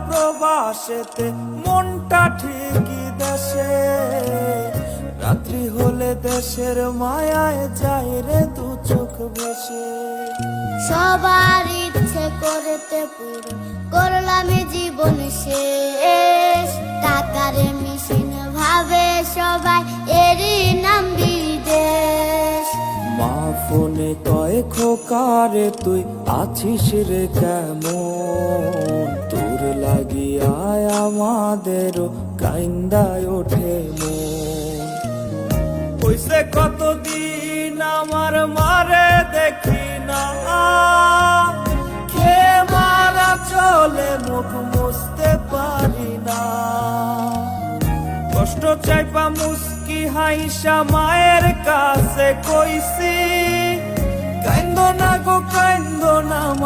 প্রবাসেতে মনটা ঠিকই দেশে, রাত্রি হলে দেশের মায়ায় যায় রে দু চোখ ভেসে। সবার ইচ্ছে করতে পুরো করলাম জীবন শেষ, টাকারে মেশিন ভাবে সবাই এরই নাম বিদেশ। মা ফোনে কয় খোকারে তুই আছিস রে কেমন, তোর লাগিয়ায় আমাদেরও কাইন্দায় ওঠে মন। কইছে কতদিন আমার মারে দেখি না, খেয়ে মারা চলে মুখ মুছতে পারি না। কষ্ট চাইপা মুস্কি হাইসা মায়ের কাছে কইছি, কাইন্দো না গো কাইন্দো না।